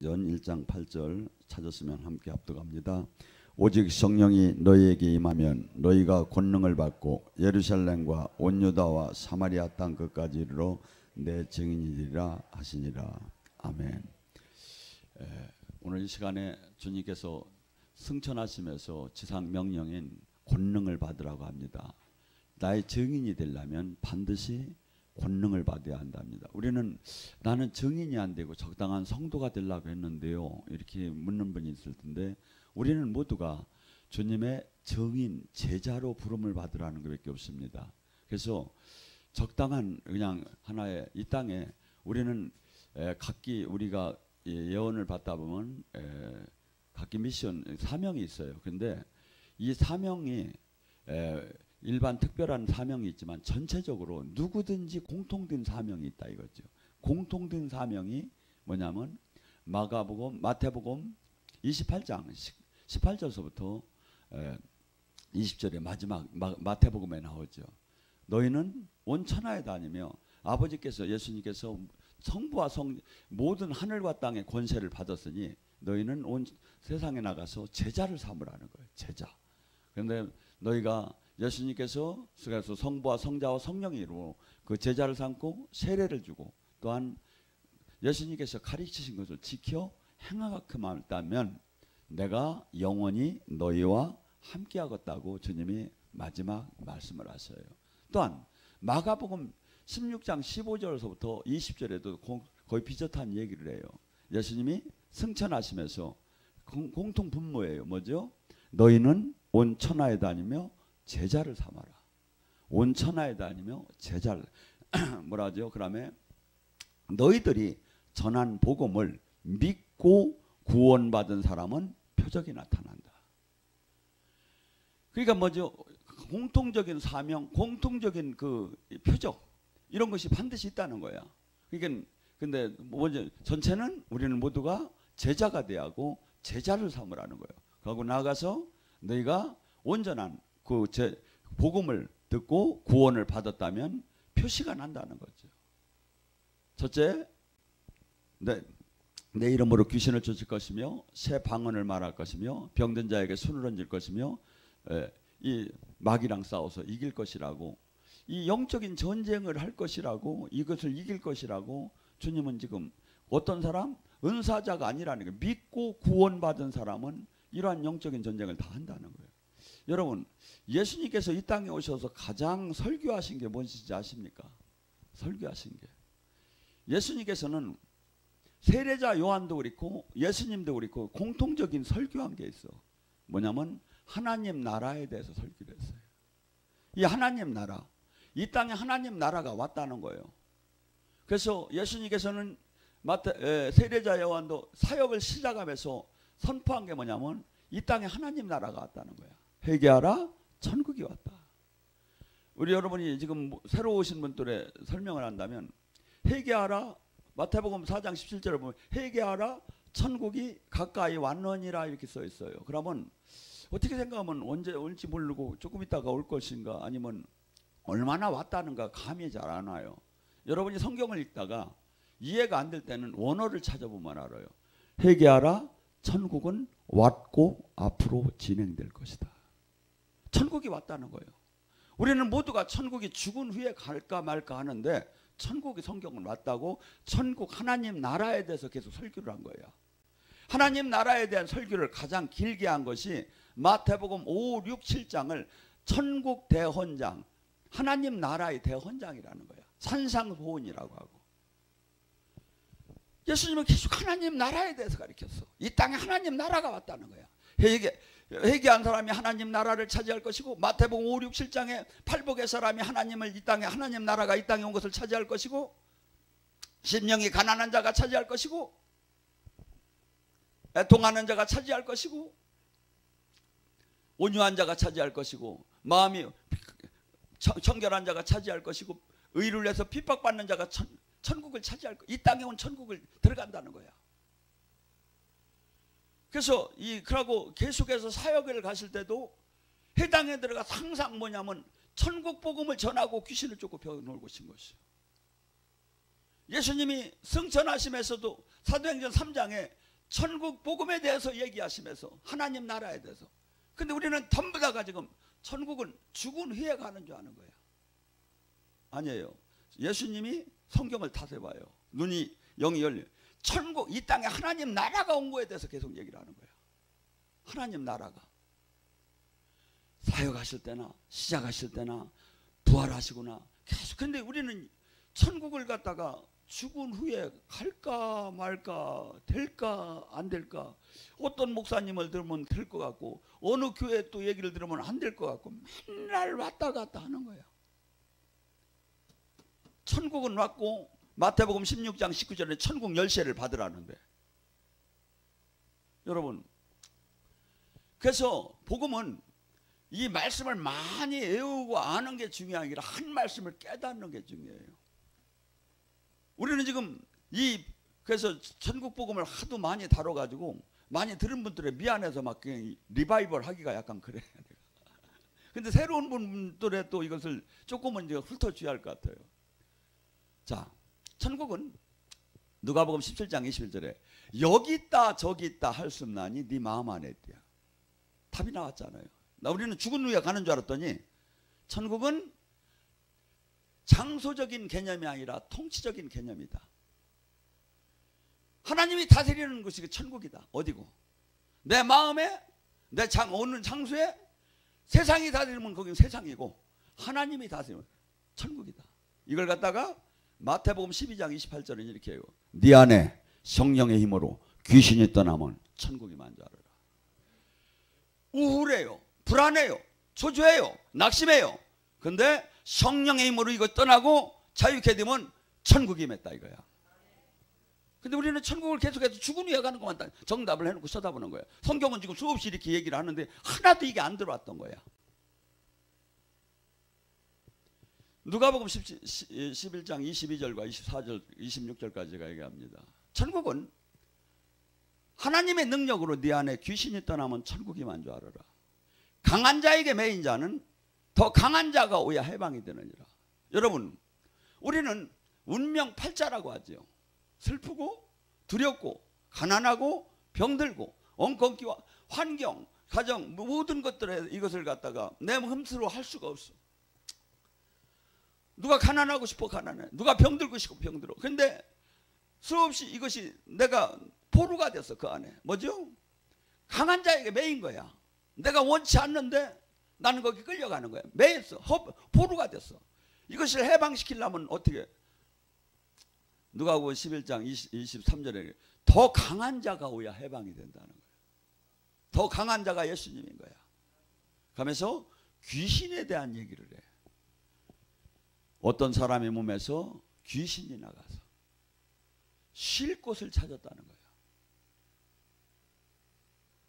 전 1장 8절 찾았으면 함께 합독합니다. 오직 성령이 너희에게 임하면 너희가 권능을 받고 예루살렘과 온 유다와 사마리아 땅 끝까지 이르러 내 증인이리라 하시니라. 아멘. 오늘 이 시간에 주님께서 승천하시면서 지상 명령인 권능을 받으라고 합니다. 나의 증인이 되려면 반드시 권능을 받아야 한답니다. 우리는 나는 증인이 안 되고 적당한 성도가 되려고 했는데요, 이렇게 묻는 분이 있을 텐데, 우리는 모두가 주님의 증인, 제자로 부름을 받으라는 것밖에 없습니다. 그래서 적당한 그냥 하나의 이 땅에 우리는 각기 우리가 예언을 받다 보면 각기 미션 사명이 있어요. 그런데 이 사명이 일반 특별한 사명이 있지만 전체적으로 누구든지 공통된 사명이 있다 이거죠. 공통된 사명이 뭐냐면 마가복음, 마태복음 28장 18절서부터 20절의 마지막 마태복음에 나오죠. 너희는 온 천하에 다니며 아버지께서 예수님께서 성부와 모든 하늘과 땅의 권세를 받았으니 너희는 온 세상에 나가서 제자를 삼으라는 거예요. 제자. 그런데 너희가 예수님께서 성부와 성자와 성령의 이름으로 그 제자를 삼고 세례를 주고 또한 예수님께서 가르치신 것을 지켜 행하게만 했다면 내가 영원히 너희와 함께하겠다고 주님이 마지막 말씀을 하셔요. 또한 마가복음 16장 15절에서부터 20절에도 거의 비슷한 얘기를 해요. 예수님이 승천하시면서 공통 분모예요. 뭐죠? 너희는 온 천하에 다니며 제자를 삼아라. 온 천하에 다니며 제자를 뭐라죠? 그다음에 너희들이 전한 복음을 믿고 구원받은 사람은 표적이 나타난다. 그러니까 뭐죠? 공통적인 사명, 공통적인 그 표적 이런 것이 반드시 있다는 거야. 그러니까 근데 뭐죠? 전체는 우리는 모두가 제자가 돼야 하고 제자를 삼으라는 거예요. 그러고 나가서 너희가 온전한 그 복음을 듣고 구원을 받았다면 표시가 난다는 거죠. 첫째, 내 이름으로 귀신을 쫓을 것이며 새 방언을 말할 것이며 병든 자에게 손을 얹을 것이며 이 마귀랑 싸워서 이길 것이라고, 이 영적인 전쟁을 할 것이라고, 이것을 이길 것이라고 주님은 지금 어떤 사람? 은사자가 아니라는 거예요. 믿고 구원받은 사람은 이러한 영적인 전쟁을 다 한다는 거예요. 여러분, 예수님께서 이 땅에 오셔서 가장 설교하신 게 뭔지 아십니까? 설교하신 게. 예수님께서는 세례자 요한도 그렇고 예수님도 그렇고 공통적인 설교한 게 있어. 뭐냐면 하나님 나라에 대해서 설교를 했어요. 이 하나님 나라, 이 땅에 하나님 나라가 왔다는 거예요. 그래서 예수님께서는 세례자 요한도 사역을 시작하면서 선포한 게 뭐냐면 이 땅에 하나님 나라가 왔다는 거야. 회개하라, 천국이 왔다. 우리 여러분이 지금 새로 오신 분들의 설명을 한다면 회개하라, 마태복음 4장 17절을 보면 회개하라, 천국이 가까이 왔느니라 이렇게 써 있어요. 그러면 어떻게 생각하면 언제 올지 모르고 조금 있다가 올 것인가, 아니면 얼마나 왔다는가 감이 잘 안 와요. 여러분이 성경을 읽다가 이해가 안 될 때는 원어를 찾아보면 알아요. 회개하라, 천국은 왔고 앞으로 진행될 것이다. 천국이 왔다는 거예요. 우리는 모두가 천국이 죽은 후에 갈까 말까 하는데 천국이 성경은 왔다고, 천국 하나님 나라에 대해서 계속 설교를 한 거예요. 하나님 나라에 대한 설교를 가장 길게 한 것이 마태복음 5, 6, 7장을 천국 대헌장, 하나님 나라의 대헌장이라는 거야. 산상소원이라고 하고. 예수님은 계속 하나님 나라에 대해서 가르쳤어. 이 땅에 하나님 나라가 왔다는 거야. 회개한 사람이 하나님 나라를 차지할 것이고, 마태복음 5, 6, 7장에 팔복의 사람이 하나님을 이 땅에, 하나님 나라가 이 땅에 온 것을 차지할 것이고, 심령이 가난한 자가 차지할 것이고, 애통하는 자가 차지할 것이고, 온유한 자가 차지할 것이고, 마음이 청결한 자가 차지할 것이고, 의를 위해서 핍박받는 자가 천국을 차지할 거. 이 땅에 온 천국을 들어간다는 거야. 그래서 그러고 계속해서 사역을 가실 때도 해당에 들어가 항상 뭐냐면 천국 복음을 전하고 귀신을 쫓고 병을 고친 것이요. 예수님이 승천하심에서도 사도행전 3장에 천국 복음에 대해서 얘기하시면서 하나님 나라에 대해서. 근데 우리는 전부 다가 지금 천국은 죽은 후에 가는 줄 아는 거예요. 아니에요. 예수님이 성경을 탓해봐요. 눈이 영이 열려. 천국, 이 땅에 하나님 나라가 온 거에 대해서 계속 얘기를 하는 거예요. 하나님 나라가. 사역하실 때나 시작하실 때나 부활하시구나 계속. 근데 우리는 천국을 갖다가 죽은 후에 갈까 말까, 될까 안 될까, 어떤 목사님을 들으면 될 것 같고 어느 교회 또 얘기를 들으면 안 될 것 같고 맨날 왔다 갔다 하는 거예요. 천국은 왔고 마태복음 16장 19절에 천국 열쇠를 받으라는데, 여러분, 그래서 복음은 이 말씀을 많이 외우고 아는 게 중요한 게 아니라 한 말씀을 깨닫는 게 중요해요. 우리는 지금 그래서 천국 복음을 하도 많이 다뤄가지고 많이 들은 분들의 미안해서 막 리바이벌 하기가 약간 그래. 근데 새로운 분들의 또 이것을 조금은 이제 훑어줘야 할 것 같아요. 자, 천국은 누가복음 17장 21절에 여기 있다 저기 있다 할 수 없나니 네 마음 안에 있대요. 답이 나왔잖아요. 우리는 죽은 후에 가는 줄 알았더니 천국은 장소적인 개념이 아니라 통치적인 개념이다. 하나님이 다스리는 것이 천국이다. 어디고? 내 마음에, 오는 장소에 세상이 다스리면 거기는 세상이고 하나님이 다스리면 천국이다. 이걸 갖다가 마태복음 12장 28절은 이렇게 해요. 네 안에 성령의 힘으로 귀신이 떠나면 천국이 만지 알아라. 우울해요. 불안해요. 초조해요. 낙심해요. 근데 성령의 힘으로 이거 떠나고 자유케 되면 천국이 맺다 이거야. 근데 우리는 천국을 계속해서 죽은 후에 가는 것만 정답을 해놓고 쳐다보는 거야. 성경은 지금 수없이 이렇게 얘기를 하는데 하나도 이게 안 들어왔던 거야. 누가복음 11장 22절과 24절 26절까지가 얘기합니다. 천국은 하나님의 능력으로 네 안에 귀신이 떠나면 천국이만 줄 알아라. 강한 자에게 매인 자는 더 강한 자가 오야 해방이 되느니라. 여러분, 우리는 운명 팔자라고 하죠. 슬프고 두렵고 가난하고 병들고 엉겅퀴와 환경, 가정, 모든 것들에 이것을 갖다가 내 흠수로 할 수가 없어. 누가 가난하고 싶어 가난해. 누가 병들고 싶어 병들어. 근데 수없이 이것이 내가 포로가 됐어. 그 안에 뭐죠? 강한 자에게 매인 거야. 내가 원치 않는데 나는 거기 끌려가는 거야. 매였어. 포로가 됐어. 이것을 해방시키려면 어떻게? 누가복음 11장 23절에 더 강한 자가 오야 해방이 된다는 거야. 더 강한 자가 예수님인 거야. 그러면서 귀신에 대한 얘기를 해. 어떤 사람의 몸에서 귀신이 나가서 쉴 곳을 찾았다는 거야.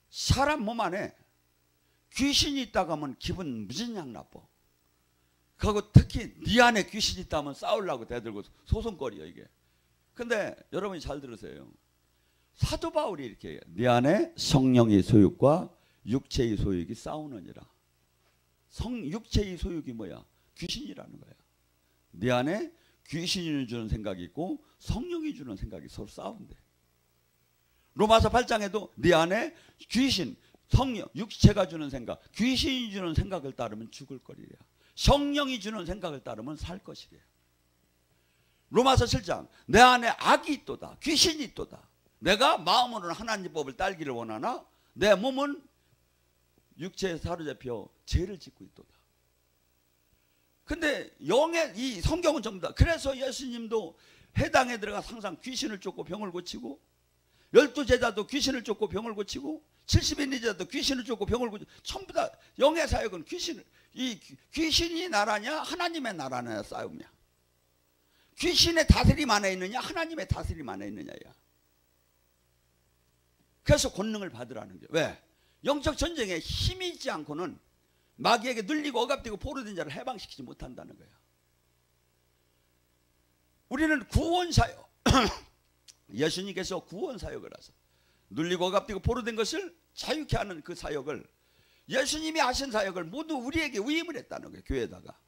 사람 몸 안에 귀신이 있다고 하면 기분 무진장 나빠. 그리고 특히 네 안에 귀신이 있다면 싸우려고 대들고 소송거리야 이게. 근데 여러분이 잘 들으세요. 사도 바울이 이렇게 해요. 네 안에 성령의 소욕과 육체의 소욕이 싸우느니라. 육체의 소욕이 뭐야? 귀신이라는 거야. 네 안에 귀신이 주는 생각이 있고 성령이 주는 생각이 서로 싸운대. 로마서 8장에도 네 안에 귀신, 성령, 육체가 주는 생각, 귀신이 주는 생각을 따르면 죽을 거리래요. 성령이 주는 생각을 따르면 살 것이래요. 로마서 7장 내 안에 악이 있도다. 귀신이 있도다. 내가 마음으로는 하나님 법을 따르기를 원하나 내 몸은 육체에 사로잡혀 죄를 짓고 있도다. 근데 영의 이 성경은 전부 다. 그래서 예수님도 회당에 들어가 항상 귀신을 쫓고 병을 고치고 12제자도 귀신을 쫓고 병을 고치고 70인 제자도 귀신을 쫓고 병을 고치고 전부 다 영의 사역은 귀신이 나라냐 하나님의 나라냐 싸움이야. 귀신의 다스림 안에 있느냐 하나님의 다스림 안에 있느냐야. 그래서 권능을 받으라는 게 왜? 영적 전쟁에 힘이 있지 않고는 마귀에게 눌리고 억압되고 포로된 자를 해방시키지 못한다는 거야. 우리는 구원사역 예수님께서 구원사역을 하셔. 눌리고 억압되고 포로된 것을 자유케 하는 그 사역을 예수님이 하신 사역을 모두 우리에게 위임을 했다는 거예요. 교회에다가.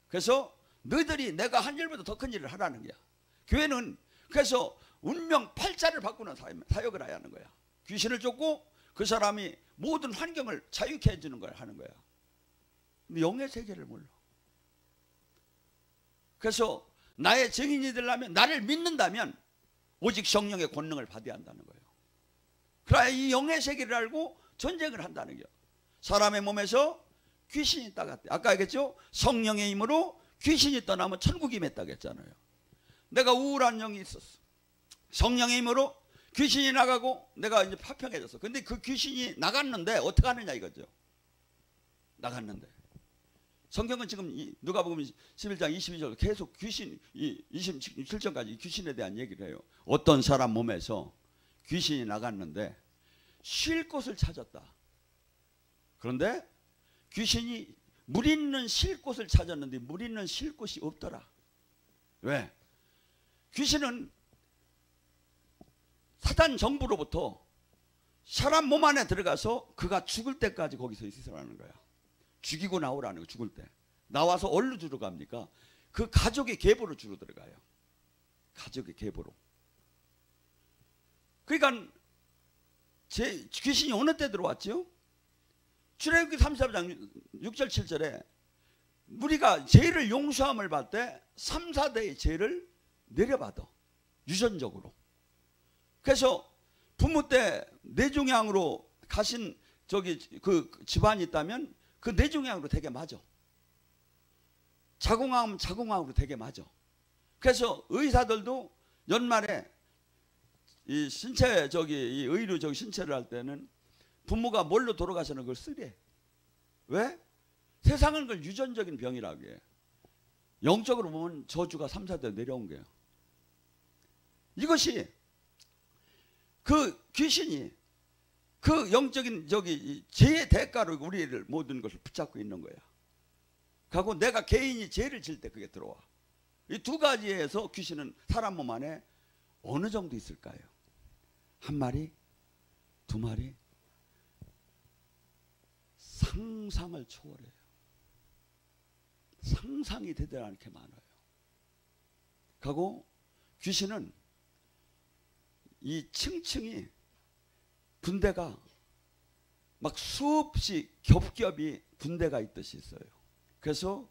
그래서 너희들이 내가 한 일보다 더 큰 일을 하라는 거야. 교회는 그래서 운명 팔자를 바꾸는 사역을 해야 하는 거야. 귀신을 쫓고 그 사람이 모든 환경을 자유케 해주는 걸 하는 거야. 근데 영의 세계를 몰라. 그래서 나의 증인이 되려면, 나를 믿는다면 오직 성령의 권능을 받아야 한다는 거예요. 그래야 이 영의 세계를 알고 전쟁을 한다는 거예요. 사람의 몸에서 귀신이 떠났대. 아까 얘기했죠? 성령의 힘으로 귀신이 떠나면 천국이 맺다고 했잖아요. 내가 우울한 영이 있었어. 성령의 힘으로 귀신이 나가고 내가 이제 파평해졌어. 근데 그 귀신이 나갔는데 어떻게 하느냐 이거죠. 나갔는데. 성경은 지금 누가복음 11장 22절 계속 귀신, 27절까지 귀신에 대한 얘기를 해요. 어떤 사람 몸에서 귀신이 나갔는데 쉴 곳을 찾았다. 그런데 귀신이 물 있는 쉴 곳을 찾았는데 물 있는 쉴 곳이 없더라. 왜? 귀신은 사단 정부로부터 사람 몸 안에 들어가서 그가 죽을 때까지 거기서 있으라는 거야. 죽이고 나오라는 거. 죽을 때 나와서 어디로 주로 갑니까? 그 가족의 계보로 주로 들어가요. 가족의 계보로. 그러니까 귀신이 어느 때 들어왔죠? 출애굽기 33장 6절 7절에 우리가 죄를 용서함을 받을 때 3, 4대의 죄를 내려받아. 유전적으로. 그래서 부모 때 뇌종양으로 가신 그 집안이 있다면 그 뇌종양으로 되게 맞아. 자궁암 자궁암으로 되게 맞아. 그래서 의사들도 연말에 이 신체 이 의료 신체를 할 때는 부모가 뭘로 돌아가시는 걸 쓰래. 왜? 세상은 그걸 유전적인 병이라고 해. 영적으로 보면 저주가 3, 4대 내려온 거예요. 이것이 그 귀신이 그 영적인 죄의 대가로 우리를 모든 것을 붙잡고 있는 거야. 그리고 내가 개인이 죄를 질 때 그게 들어와. 이 두 가지에서 귀신은 사람 몸 안에 어느 정도 있을까요? 한 마리? 두 마리? 상상을 초월해요. 상상이 되지 않게 많아요. 그리고 귀신은 이 층층이 분대가 막 수없이 겹겹이 분대가 있듯이 있어요. 그래서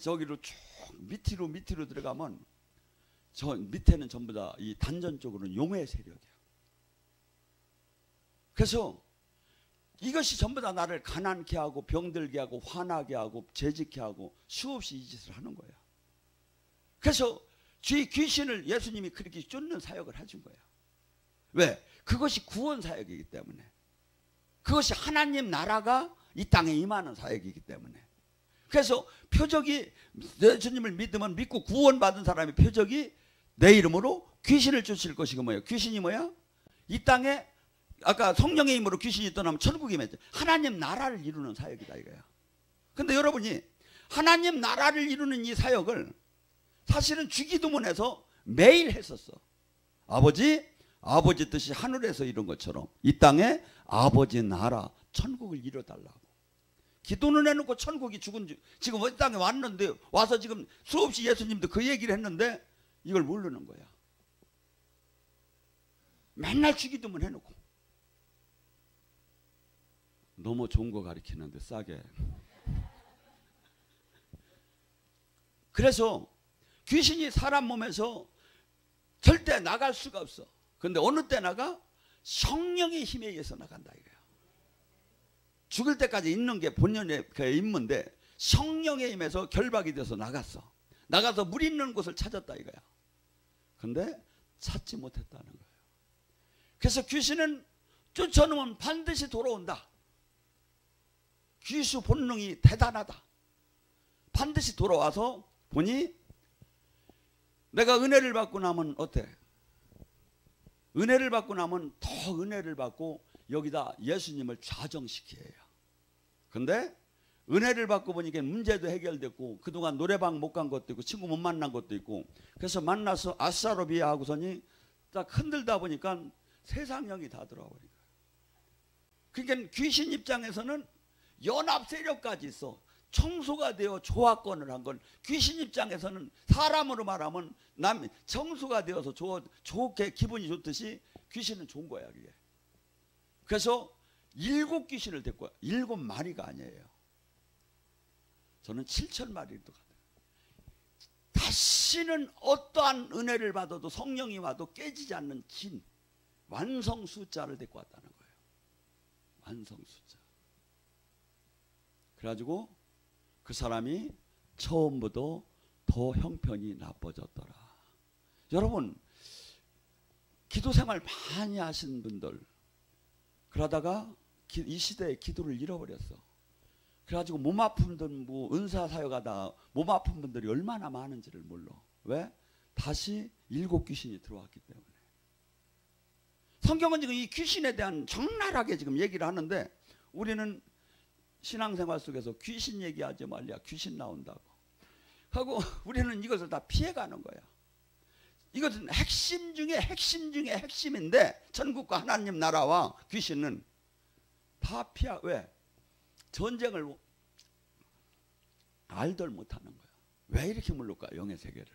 저기로 쭉 밑으로 들어가면 저 밑에는 전부 다 이 단전 쪽으로는 용의 세력이야. 그래서 이것이 전부 다 나를 가난케 하고 병들게 하고 화나게 하고 재직케 하고 수없이 이 짓을 하는 거야. 그래서 귀신을 예수님이 그렇게 쫓는 사역을 해준 거야. 왜? 그것이 구원 사역이기 때문에. 그것이 하나님 나라가 이 땅에 임하는 사역이기 때문에. 그래서 표적이 예수님을 믿으면 믿고 구원받은 사람의 표적이 내 이름으로 귀신을 쫓을 것이고 뭐예요? 귀신이 뭐야? 이 땅에 아까 성령의 힘으로 귀신이 떠나면 천국이 맺죠. 하나님 나라를 이루는 사역이다 이거야. 근데 여러분이 하나님 나라를 이루는 이 사역을 사실은 주기도문에서 매일 했었어. 아버지 뜻이 하늘에서 이룬 것처럼 이 땅에 아버지 나라 천국을 이뤄달라고. 기도는 해놓고 천국이 지금 이 땅에 왔는데 와서 지금 수없이 예수님도 그 얘기를 했는데 이걸 모르는 거야. 맨날 주기도문 해놓고. 너무 좋은 거 가르치는데 싸게. 그래서 귀신이 사람 몸에서 절대 나갈 수가 없어. 근데 어느 때 나가? 성령의 힘에 의해서 나간다 이거야. 죽을 때까지 있는 게 본연의 그 임무인데 성령의 힘에서 결박이 돼서 나갔어. 나가서 물 있는 곳을 찾았다 이거야. 근데 찾지 못했다는 거예요. 그래서 귀신은 쫓아놓으면 반드시 돌아온다. 귀수 본능이 대단하다. 반드시 돌아와서 보니 내가 은혜를 받고 나면 어때? 은혜를 받고 나면 더 은혜를 받고 여기다 예수님을 좌정시켜야 해요. 근데 은혜를 받고 보니까 문제도 해결됐고 그동안 노래방 못 간 것도 있고 친구 못 만난 것도 있고 그래서 만나서 아싸로비아 하고서니 딱 흔들다 보니까 세상형이 다 들어와 버린 거예요. 그러니까 귀신 입장에서는 연합 세력까지 있어. 청소가 되어 조화권을 한 건 귀신 입장에서는 사람으로 말하면 청소가 되어서 좋게 기분이 좋듯이 귀신은 좋은 거야 그게. 그래서 7 귀신을 데리고 와요. 7마리가 아니에요. 저는 7,000마리도 가요. 다시는 어떠한 은혜를 받아도 성령이 와도 깨지지 않는 진 완성 숫자를 데리고 왔다는 거예요. 완성 숫자. 그래가지고 그 사람이 처음부터 더 형편이 나빠졌더라. 여러분 기도 생활 많이 하신 분들 그러다가 이 시대에 기도를 잃어버렸어. 그래가지고 몸 아픈 분들 뭐 은사 사역하다 몸 아픈 분들이 얼마나 많은지를 몰라. 왜? 다시 7 귀신이 들어왔기 때문에. 성경은 지금 이 귀신에 대한 적나라하게 지금 얘기를 하는데 우리는 신앙생활 속에서 귀신 얘기하지 말랴 귀신 나온다고 하고 우리는 이것을 다 피해가는 거야. 이것은 핵심 중에 핵심 중에 핵심인데 천국과 하나님 나라와 귀신은 다 왜? 전쟁을 알들 못하는 거야. 왜 이렇게 물를까? 영의 세계를.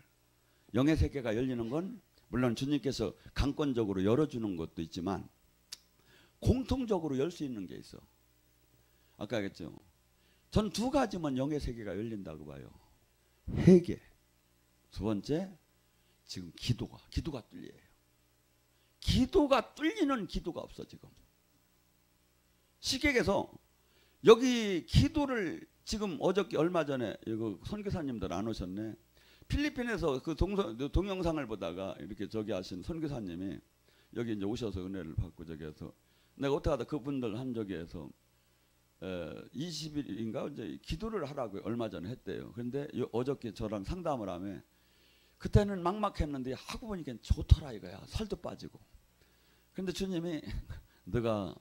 영의 세계가 열리는 건 물론 주님께서 강권적으로 열어주는 것도 있지만 공통적으로 열 수 있는 게 있어. 아까 얘기했죠. 전 2가지만 영의 세계가 열린다고 봐요. 회개. 2번째 지금 기도가 뚫려요. 기도가 뚫리는 기도가 없어 지금. 시객에서 여기 기도를 지금 어저께 얼마 전에 이거 선교사님들 안 오셨네. 필리핀에서 그 동영상을 보다가 이렇게 저기 하신 선교사님이 여기 이제 오셔서 은혜를 받고 저기 해서 내가 어떻게 하다 그분들 한 저기에서 20일인가 이제 기도를 하라고 얼마 전에 했대요. 그런데 어저께 저랑 상담을 하며 그때는 막막했는데 하고 보니까 좋더라 이거야. 살도 빠지고. 근데 주님이 너가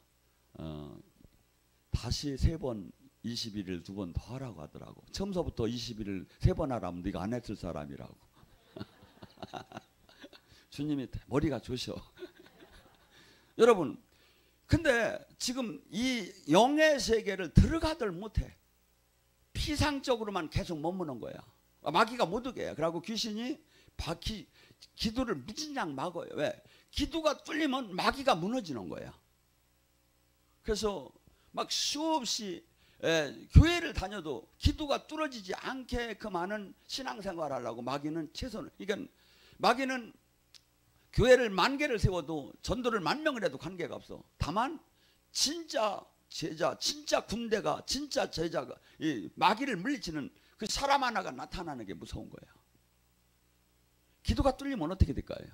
다시 3번 21일 2번 더 하라고 하더라고. 처음서부터 21일 3번 하라면 네가 안 했을 사람이라고. 주님이 머리가 좋으셔. 여러분 근데 지금 이 영의 세계를 들어가들 못해. 피상적으로만 계속 머무는 거야. 마귀가 못 오게 해. 그러고 귀신이 기도를 무진장 막아요. 왜? 기도가 뚫리면 마귀가 무너지는 거야. 그래서 막 수없이 교회를 다녀도 기도가 뚫어지지 않게끔 하는 신앙생활을 하려고 마귀는 최선을. 그러니까 마귀는 교회를 10,000개를 세워도 전도를 10,000명을 해도 관계가 없어. 다만 진짜 제자, 진짜 군대가, 진짜 제자가 이 마귀를 물리치는 그 사람 하나가 나타나는 게 무서운 거야. 기도가 뚫리면 어떻게 될까요?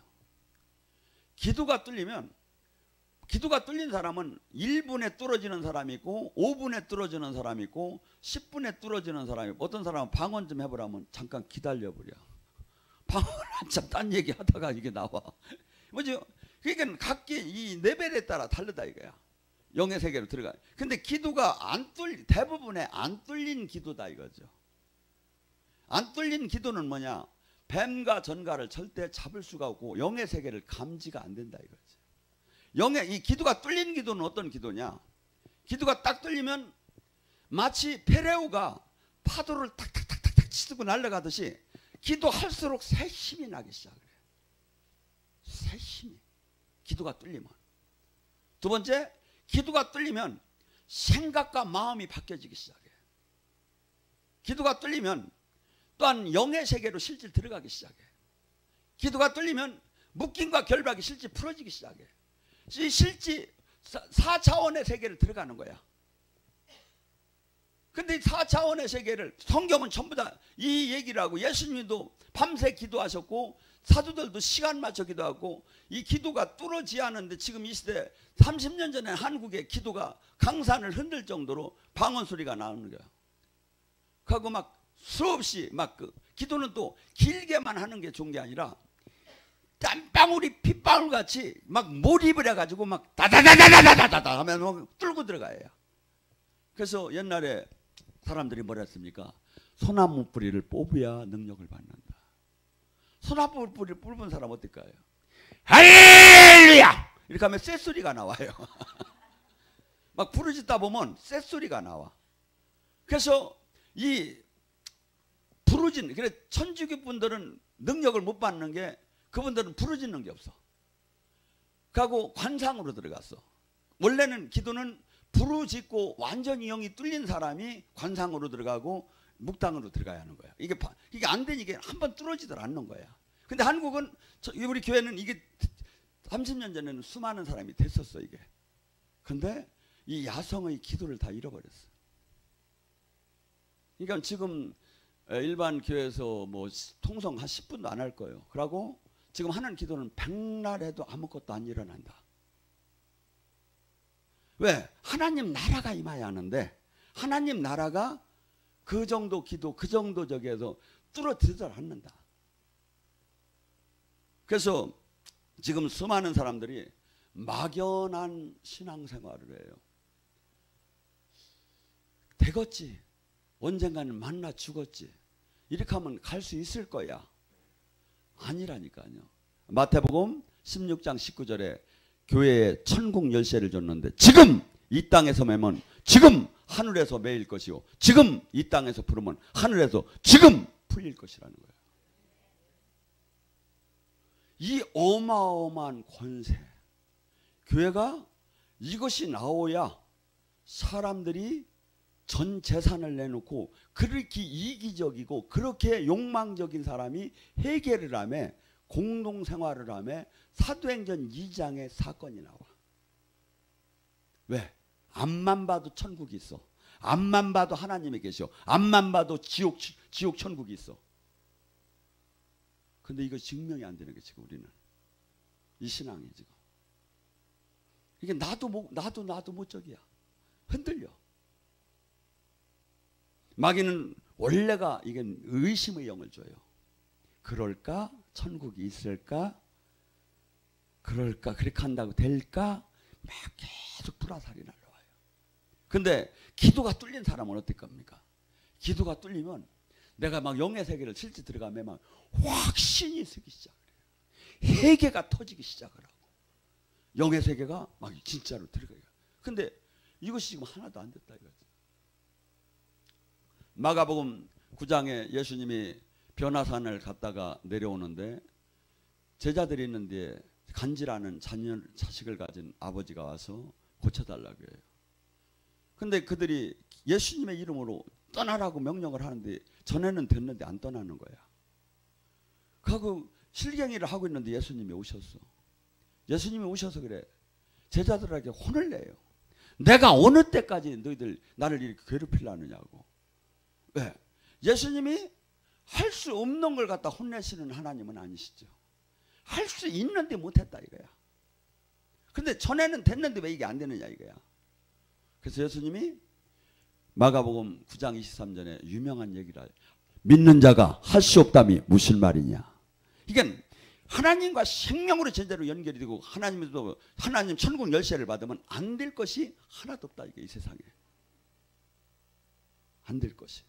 기도가 뚫린 사람은 1분에 뚫어지는 사람이 있고 5분에 뚫어지는 사람이 있고 10분에 뚫어지는 사람이 있고 어떤 사람은 방언 좀 해보라면 잠깐 기다려버려. 방언 한참 딴 얘기 하다가 이게 나와. 뭐죠? 그러니까 각기 이 레벨에 따라 다르다 이거야. 영의 세계로 들어가. 근데 기도가 대부분의 안 뚫린 기도다 이거죠. 안 뚫린 기도는 뭐냐? 뱀과 전갈을 절대 잡을 수가 없고 영의 세계를 감지가 안 된다 이거죠. 이 기도가 뚫린 기도는 어떤 기도냐? 기도가 딱 뚫리면 마치 페레오가 파도를 탁탁탁탁 치고 날아가듯이 기도할수록 새 힘이 나기 시작해요. 새 힘이. 기도가 뚫리면. 2번째, 기도가 뚫리면 생각과 마음이 바뀌어지기 시작해요. 기도가 뚫리면 또한 영의 세계로 실질 들어가기 시작해요. 기도가 뚫리면 묶임과 결박이 실질 풀어지기 시작해요. 실질 4차원의 세계를 들어가는 거야. 근데 4차원의 세계를 성경은 전부 다 이 얘기를 하고 예수님도 밤새 기도하셨고 사도들도 시간 맞춰 기도하고 이 기도가 뚫어지지 않은데 지금 이 시대 30년 전에 한국의 기도가 강산을 흔들 정도로 방언 소리가 나오는 거야. 그리고 막 수없이 막 기도는 또 길게만 하는 게 좋은 게 아니라 땀방울이 핏방울 같이 막 몰입을 해가지고 막 다다다다다다다다 하면 막 뚫고 들어가요. 그래서 옛날에 사람들이 뭐라 했습니까? 소나무 뿌리를 뽑아야 능력을 받는다. 소나무 뿌리를 뽑은 사람 어떨까요? 할렐루야! 이렇게 하면 쇳소리가 나와요. 막 부르짖다 보면 쇳소리가 나와. 그래서 이 부르짖는, 그래 천주교 분들은 능력을 못 받는 게 그분들은 부르짖는 게 없어. 그하고 관상으로 들어갔어. 원래는 기도는 부르짖고 완전히 영이 뚫린 사람이 관상으로 들어가고 묵당으로 들어가야 하는 거야. 이게 안 되니까 한번 뚫어지들 않는 거야. 근데 한국은, 우리 교회는 이게 30년 전에는 수많은 사람이 됐었어 이게. 근데 이 야성의 기도를 다 잃어버렸어. 그러니까 지금 일반 교회에서 뭐 통성 한 10분도 안 할 거예요. 그러고 지금 하는 기도는 백날 해도 아무것도 안 일어난다. 왜? 하나님 나라가 임해야 하는데 하나님 나라가 그 정도 기도, 그 정도 저기에서 뚫어지질 않는다. 그래서 지금 수많은 사람들이 막연한 신앙생활을 해요. 되겠지. 언젠가는 만나 죽었지. 이렇게 하면 갈 수 있을 거야. 아니라니까요. 마태복음 16장 19절에 교회에 천국 열쇠를 줬는데 지금 이 땅에서 매면 지금 하늘에서 매일 것이요. 지금 이 땅에서 부르면 하늘에서 지금 풀릴 것이라는 거예요. 이 어마어마한 권세. 교회가 이것이 나오야 사람들이 전 재산을 내놓고 그렇게 이기적이고 그렇게 욕망적인 사람이 회개를 하며 공동생활을 하며 사도행전 2장에 사건이 나와. 왜? 앞만 봐도 천국이 있어. 앞만 봐도 하나님이 계셔. 앞만 봐도 지옥 천국이 있어. 근데 이거 증명이 안 되는 게 지금 우리는. 이 신앙이 지금. 이게 나도 못 적이야. 흔들려. 마귀는 원래가 이게 의심의 영을 줘요. 그럴까? 천국이 있을까? 그럴까? 그렇게 한다고 될까? 막 계속 불화살이 날라와요. 근데 기도가 뚫린 사람은 어떨 겁니까? 기도가 뚫리면 내가 막 영의 세계를 실제 들어가면 막 확신이 서기 시작해요. 회개가 터지기 시작을 하고 영의 세계가 막 진짜로 들어가요. 근데 이것이 지금 하나도 안 됐다 이거지. 마가복음 9장에 예수님이 변화산을 갔다가 내려오는데 제자들이 있는데 간질하는 자식을 가진 아버지가 와서 고쳐달라고 해요. 근데 그들이 예수님의 이름으로 떠나라고 명령을 하는데 전에는 됐는데 안 떠나는 거야. 그하고 실갱이를 하고 있는데 예수님이 오셨어. 예수님이 오셔서 그래. 제자들에게 혼을 내요. 내가 어느 때까지 너희들 나를 이렇게 괴롭히려느냐고. 왜? 예수님이 할 수 없는 걸 갖다 혼내시는 하나님은 아니시죠. 할 수 있는데 못했다 이거야. 근데 전에는 됐는데 왜 이게 안 되느냐 이거야. 그래서 예수님이 마가복음 9장 23절에 유명한 얘기를 해요. 믿는 자가 할 수 없다니 무슨 말이냐. 이게 하나님과 생명으로 제대로 연결이 되고 하나님 천국 열쇠를 받으면 안 될 것이 하나도 없다 이게 이 세상에. 안 될 것이.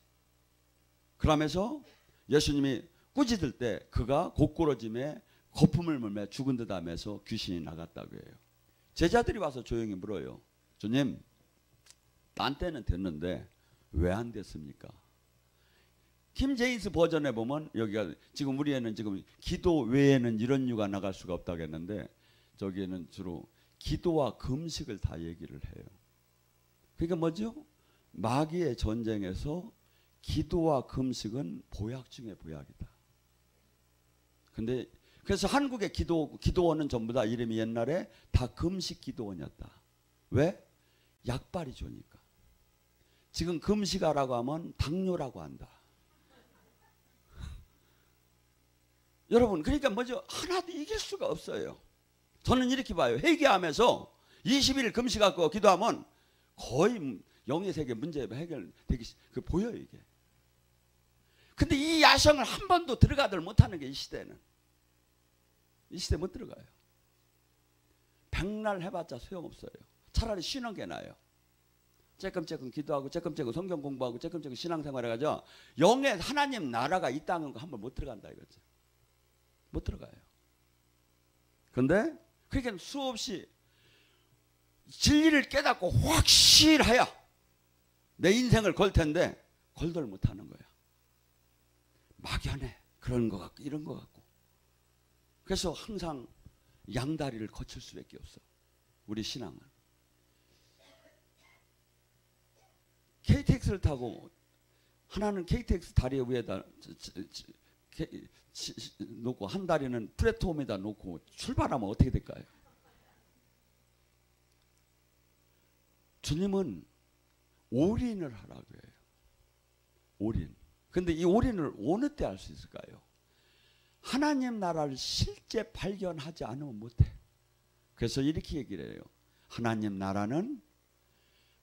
그러면서 예수님이 꾸짖을 때 그가 곧꾸러짐에 거품을 물며 죽은 듯 하면서 귀신이 나갔다고 해요. 제자들이 와서 조용히 물어요. 주님, 딴 때는 됐는데 왜 안 됐습니까? 킴제임스 버전에 보면 여기가 지금 우리에는 지금 기도 외에는 이런 이유가 나갈 수가 없다고 했는데 저기에는 주로 기도와 금식을 다 얘기를 해요. 그러니까 뭐죠? 마귀의 전쟁에서 기도와 금식은 보약 중에 보약이다. 근데 그래서 한국의 기도원은 전부 다 이름이 옛날에 다 금식 기도원이었다. 왜? 약발이 좋으니까. 지금 금식하라고 하면 당뇨라고 한다. 여러분 그러니까 뭐죠? 하나도 이길 수가 없어요. 저는 이렇게 봐요. 회개하면서 20일 금식하고 기도하면 거의 영의 세계 문제 해결되기 보여요 이게. 근데 이 야성을 한 번도 들어가들 못하는 게 이 시대는. 이 시대 못 들어가요. 백날 해봤자 소용없어요. 차라리 쉬는 게 나아요. 쬐끔쬐끔 기도하고 쬐끔쬐끔 성경 공부하고 쬐끔쬐끔 신앙생활 해가지고 영의 하나님 나라가 있다는 거 한 번 못 들어간다 이거지. 못 들어가요. 근데 그러니까 수없이 진리를 깨닫고 확실해야 내 인생을 걸 텐데 골들 못하는 거야. 막연해. 그런 것 같고 이런 것 같고. 그래서 항상 양다리를 거칠 수밖에 없어. 우리 신앙은. KTX를 타고 하나는 KTX 다리 위에다 놓고 한 다리는 플랫폼에다 놓고 출발하면 어떻게 될까요? 주님은 올인을 하라고 해요. 올인. 근데 이 올인을 어느 때 할 수 있을까요? 하나님 나라를 실제 발견하지 않으면 못해. 그래서 이렇게 얘기를 해요. 하나님 나라는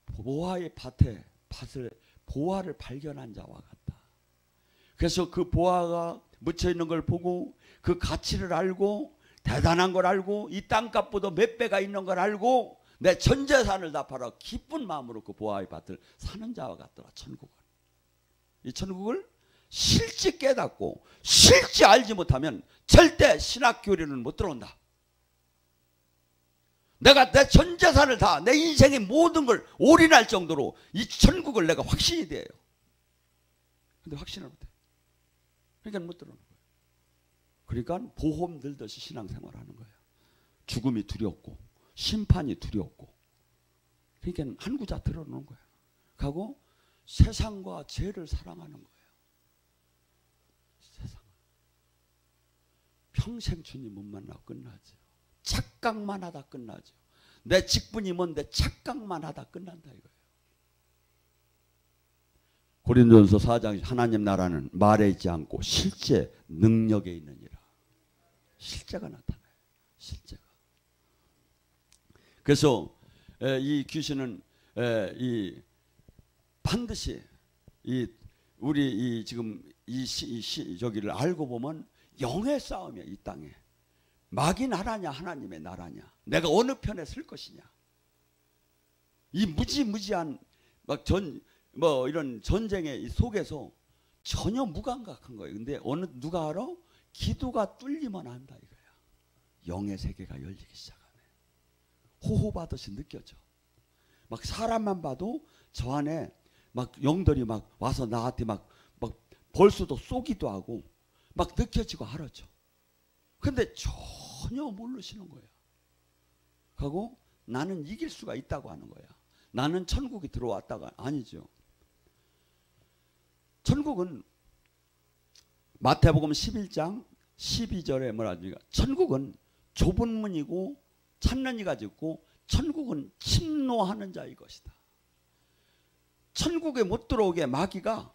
보화의 밭을 보화를 발견한 자와 같다. 그래서 그 보화가 묻혀 있는 걸 보고 그 가치를 알고 대단한 걸 알고 이 땅값보다 몇 배가 있는 걸 알고 내 전 재산을 다 팔아 기쁜 마음으로 그 보화의 밭을 사는 자와 같더라. 천국은. 이 천국을 실제 깨닫고 실제 알지 못하면 절대 신학 교리는 못 들어온다. 내가 내 전 재산을 다 내 인생의 모든 걸 올인할 정도로 이 천국을 내가 확신이 돼요. 근데 확신을 못해. 그러니까 못 들어오는 거예요. 그러니까 보험 들듯이 신앙생활을 하는 거예요. 죽음이 두렵고 심판이 두렵고. 그러니까 한 구자 들어놓는 거예요. 하고 세상과 죄를 사랑하는 거예요. 세상. 평생 주님 못 만나고 끝나죠. 착각만 하다 끝나죠. 내 직분이 뭔데 착각만 하다 끝난다 이거예요. 고린도전서 4장 하나님 나라는 말에 있지 않고 실제 능력에 있느니라. 실제가 나타나요. 실제가. 그래서 이 귀신은 반드시 우리 지금 저기를 알고 보면 영의 싸움이야. 이 땅에. 막이 나라냐 하나님의 나라냐. 내가 어느 편에 설 것이냐. 이 무지무지한 이런 전쟁의 속에서 전혀 무감각한 거예요. 근데 누가 알아? 기도가 뚫리면 안다 이거야. 영의 세계가 열리기 시작하네. 호호받듯이 느껴져. 막 사람만 봐도 저 안에 막 영들이 막 와서 나한테 막 벌써도 쏘기도 하고 막 느껴지고 알아져. 근데 전혀 모르시는 거야. 하고 나는 이길 수가 있다고 하는 거야. 나는 천국이 들어왔다가 아니죠. 천국은 마태복음 11장 12절에 뭐라 하니까 천국은 좁은 문이고 찾는 이가 있고 천국은 침노하는 자의 것이다. 천국에 못 들어오게 마귀가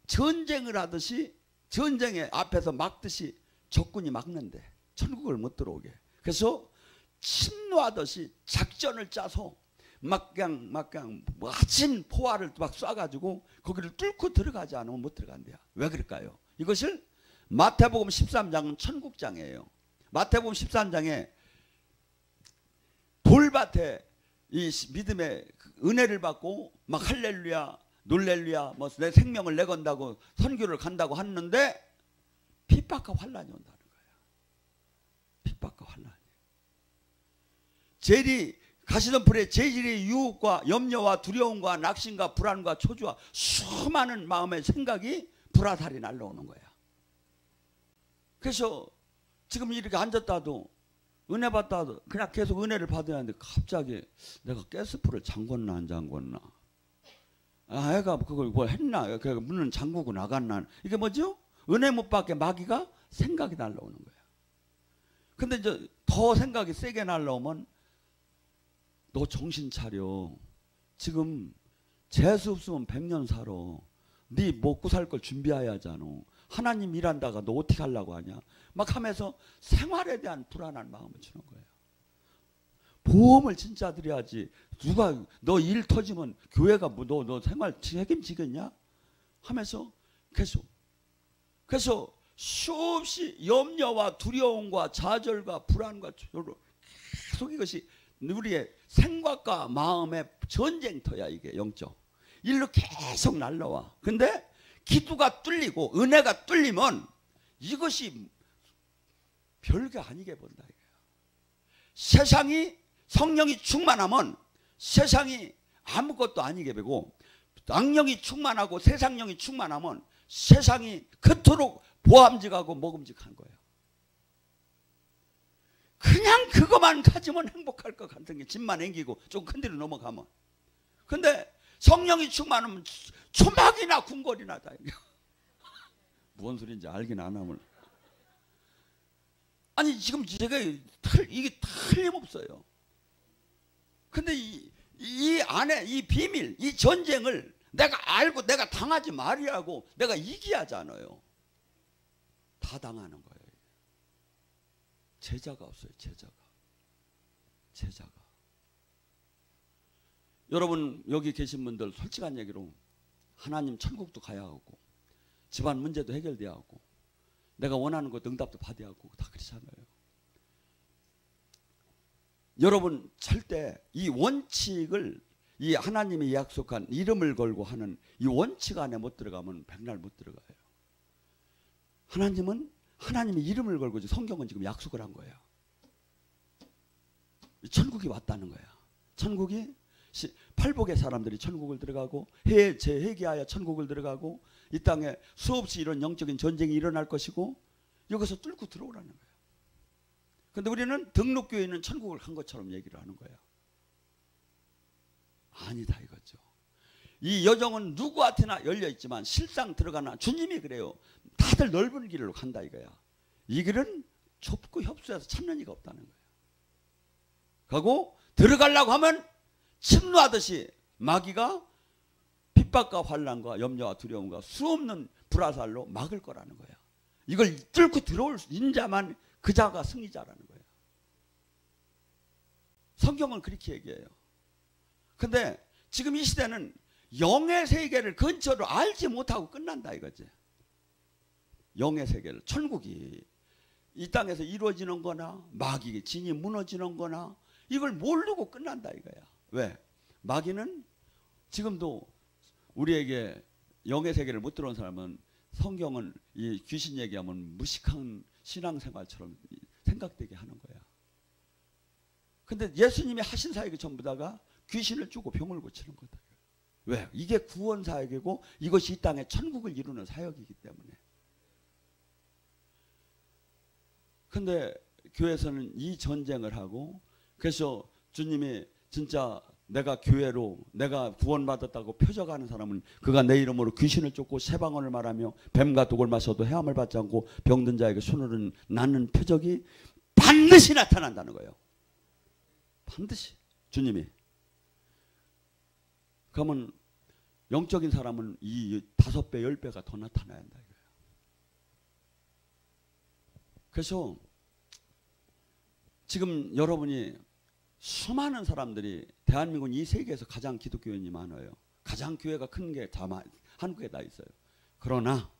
전쟁을 하듯이 전쟁의 앞에서 막듯이 적군이 막는데 천국을 못 들어오게. 그래서 침노하듯이 작전을 짜서 막 그냥 마친 포화를 막 쏴가지고 거기를 뚫고 들어가지 않으면 못 들어간대요. 왜 그럴까요? 이것을 마태복음 13장은 천국장이에요. 마태복음 13장에 돌밭에 이 믿음의 은혜를 받고 막 할렐루야 놀렐루야 뭐 내 생명을 내건다고 선교를 간다고 하는데 핍박과 환란이 온다는 거예요. 핍박과 환란이. 가시던 불에 재질의 유혹과 염려와 두려움과 낙심과 불안과 초조와 수많은 마음의 생각이 불화살이 날라오는 거야. 그래서 지금 이렇게 앉았다도 은혜 받다도 그냥 계속 은혜를 받아야 하는데 갑자기 내가 가스불을 잠궜나 안 잠궜나. 애가 그걸 뭘 했나. 그 문은 잠그고 나갔나. 이게 뭐죠? 은혜 못 받게 마귀가 생각이 날라오는 거야. 근데 이제 더 생각이 세게 날라오면 너 정신 차려. 지금 재수 없으면 100년 살아. 네 먹고 살 걸 준비해야 하잖아. 하나님 일한다가 너 어떻게 하려고 하냐. 막 하면서 생활에 대한 불안한 마음을 주는 거예요. 보험을 진짜 드려야지. 누가 너 일 터지면 교회가 뭐 너 생활 책임지겠냐? 하면서 그래서 수없이 염려와 두려움과 좌절과 불안과 초조로 계속 이것이 우리의 생각과 마음의 전쟁터야. 이게 영적 일로 계속 날라와. 근데 기도가 뚫리고 은혜가 뚫리면 이것이 별게 아니게 본다 이거야. 세상이 성령이 충만하면 세상이 아무것도 아니게 되고 악령이 충만하고 세상령이 충만하면 세상이 그토록 보암직하고 먹음직한 거예요. 그냥 그것만 가지면 행복할 것 같은 게 집만 앵기고 좀 큰 데로 넘어가면. 근데 성령이 충만하면 초막이나 궁궐이나 다. 무슨 소리인지 알긴 안 하면. 아니 지금 제가 이게 틀림없어요. 근데 이 안에 이 비밀, 이 전쟁을 내가 알고 내가 당하지 말이라고 내가 이기하잖아요. 다 당하는 거예요. 제자가 없어요. 제자가. 여러분 여기 계신 분들 솔직한 얘기로 하나님 천국도 가야 하고 집안 문제도 해결돼야 하고 내가 원하는 것 응답도 받아야 하고 다 그렇잖아요. 여러분 절대 이 원칙을 이 하나님이 약속한 이름을 걸고 하는 이 원칙 안에 못 들어가면 백날 못 들어가요. 하나님은 하나님의 이름을 걸고 성경은 지금 약속을 한 거예요. 천국이 왔다는 거야. 천국이 팔복의 사람들이 천국을 들어가고 재회개하여 천국을 들어가고 이 땅에 수없이 이런 영적인 전쟁이 일어날 것이고 여기서 뚫고 들어오라는 거예요. 근데 우리는 등록교에 있는 천국을 간 것처럼 얘기를 하는 거예요. 아니다 이거죠. 이 여정은 누구한테나 열려있지만 실상 들어가나 주님이 그래요. 다들 넓은 길로 간다 이거야. 이 길은 좁고 협소해서 참는 이가 없다는 거예요. 가고 들어가려고 하면 침노하듯이 마귀가 핍박과 환난과 염려와 두려움과 수없는 불화살로 막을 거라는 거야. 이걸 뚫고 들어올 인자만 그 자가 승리자라는 거예요. 성경은 그렇게 얘기해요. 근데 지금 이 시대는 영의 세계를 근처로 알지 못하고 끝난다 이거지. 영의 세계를, 천국이 이 땅에서 이루어지는 거나 마귀의 진이 무너지는 거나 이걸 모르고 끝난다 이거야. 왜? 마귀는 지금도 우리에게 영의 세계를 못 들어온 사람은 성경은 이 귀신 얘기하면 무식한 신앙생활처럼 생각되게 하는 거야. 근데 예수님이 하신 사역이 전부 다가 귀신을 주고 병을 고치는 거다. 왜? 이게 구원 사역이고 이것이 이 땅에 천국을 이루는 사역이기 때문에. 근데 교회에서는 이 전쟁을 하고 그래서 주님이 진짜 내가 교회로 내가 구원받았다고 표적하는 사람은 그가 내 이름으로 귀신을 쫓고 새방언을 말하며 뱀과 독을 마셔도 해함을 받지 않고 병든 자에게 손을 낳는 표적이 반드시 나타난다는 거예요. 반드시 주님이. 그러면 영적인 사람은 이 5배 10배가 더 나타나야 한다 이거예요. 그래서 지금 여러분이 수많은 사람들이 대한민국은 이 세계에서 가장 기독교인이 많아요. 가장 교회가 큰 게 다 한국에 다 있어요. 그러나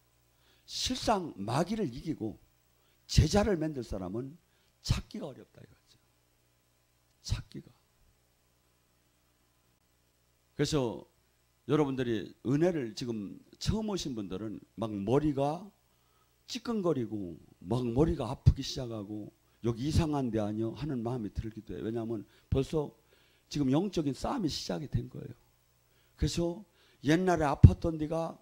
실상 마귀를 이기고 제자를 만들 사람은 찾기가 어렵다 이거죠. 찾기가. 그래서 여러분들이 은혜를 지금 처음 오신 분들은 막 머리가 찌끈거리고 막 머리가 아프기 시작하고 여기 이상한 데 아니요 하는 마음이 들기도 해요. 왜냐하면 벌써 지금 영적인 싸움이 시작이 된 거예요. 그래서 옛날에 아팠던 데가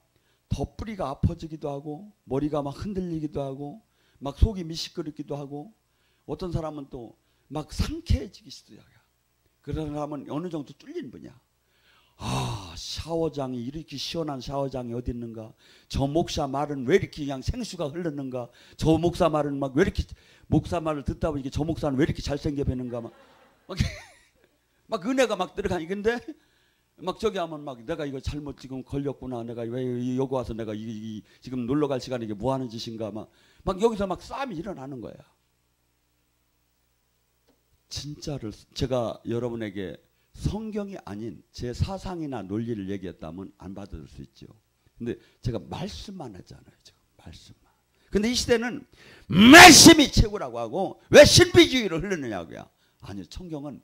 더 뿌리가 아파지기도 하고 머리가 막 흔들리기도 하고 막 속이 미시끄럽기도 하고 어떤 사람은 또 막 상쾌해지기 시작해요. 그런 사람은 어느 정도 뚫린 분이야. 아, 샤워장이 이렇게 시원한 샤워장이 어디 있는가? 저 목사 말은 왜 이렇게 그냥 생수가 흐르는가? 저 목사 말은 막 왜 이렇게 목사 말을 듣다 보니까 저 목사는 왜 이렇게 잘생겨 보이는가? 막 은혜가 막 들어가니 근데 막 저기 하면 막 내가 이거 잘못 지금 걸렸구나. 내가 왜 여기 와서 내가 지금 놀러 갈 시간에 이게 뭐 하는 짓인가? 막 여기서 막 싸움이 일어나는 거야. 진짜를 제가 여러분에게 성경이 아닌 제 사상이나 논리를 얘기했다면 안 받아줄 수 있죠. 근데 제가 말씀만 했잖아요. 지금 말씀만. 근데 이 시대는 말씀이 최고라고 하고 왜 신비주의를 흐르느냐고요. 아니요. 성경은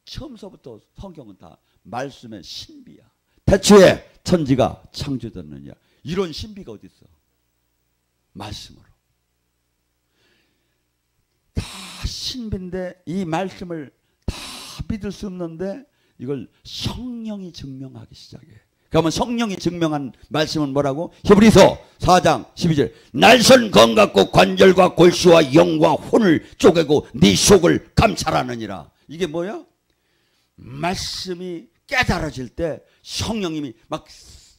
처음서부터 성경은 다 말씀의 신비야. 태초에 천지가 창조됐느냐. 이런 신비가 어디 있어. 말씀으로. 다 신비인데 이 말씀을 다 믿을 수 없는데 이걸 성령이 증명하기 시작해. 그러면 성령이 증명한 말씀은 뭐라고? 히브리서 4장 12절 날선 검 같고 관절과 골수와 영과 혼을 쪼개고 네 속을 감찰하느니라. 이게 뭐야? 말씀이 깨달아질 때 성령님이 막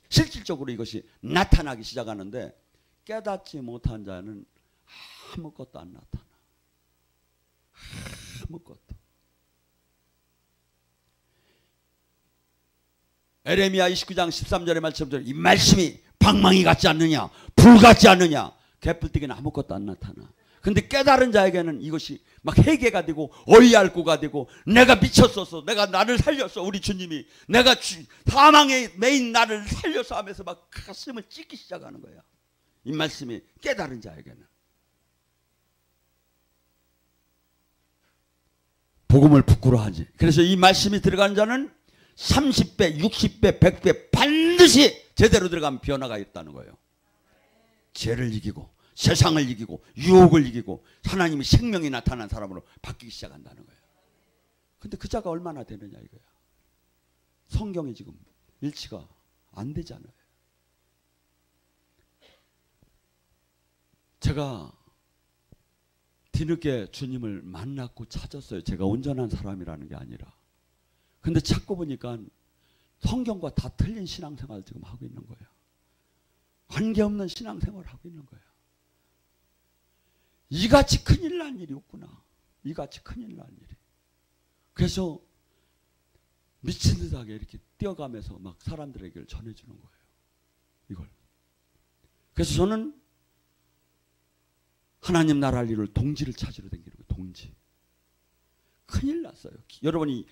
실질적으로 이것이 나타나기 시작하는데 깨닫지 못한 자는 아무것도 안 나타나. 아무것도. 에레미야 29장 13절의 말씀대로 이 말씀이 방망이 같지 않느냐, 불 같지 않느냐. 개뿔뜨기는 아무것도 안 나타나. 근데 깨달은 자에게는 이것이 막 회개가 되고 어이알고가 되고 내가 미쳤었어, 내가 나를 살렸어, 우리 주님이 내가 사망에 매인 나를 살려서 하면서 막 가슴을 찢기 시작하는 거야. 이 말씀이 깨달은 자에게는. 복음을 부끄러워하지. 그래서 이 말씀이 들어간 자는 30배, 60배, 100배 반드시 제대로 들어가면 변화가 있다는 거예요. 죄를 이기고 세상을 이기고 유혹을 이기고 하나님의 생명이 나타난 사람으로 바뀌기 시작한다는 거예요. 근데 그 자가 얼마나 되느냐 이거야. 성경이 지금 일치가 안 되잖아요. 제가 뒤늦게 주님을 만났고 찾았어요. 제가 온전한 사람이라는 게 아니라. 근데 찾고 보니까 성경과 다 틀린 신앙생활을 지금 하고 있는 거예요. 관계없는 신앙생활을 하고 있는 거예요. 이같이 큰일 난 일이 없구나. 이같이 큰일 난 일이. 그래서 미친 듯하게 이렇게 뛰어가면서 막 사람들에게 전해주는 거예요. 이걸. 그래서 저는 하나님 나라 일을 동지를 찾으러 다니는 거예요. 동지. 큰일 났어요. 여러분이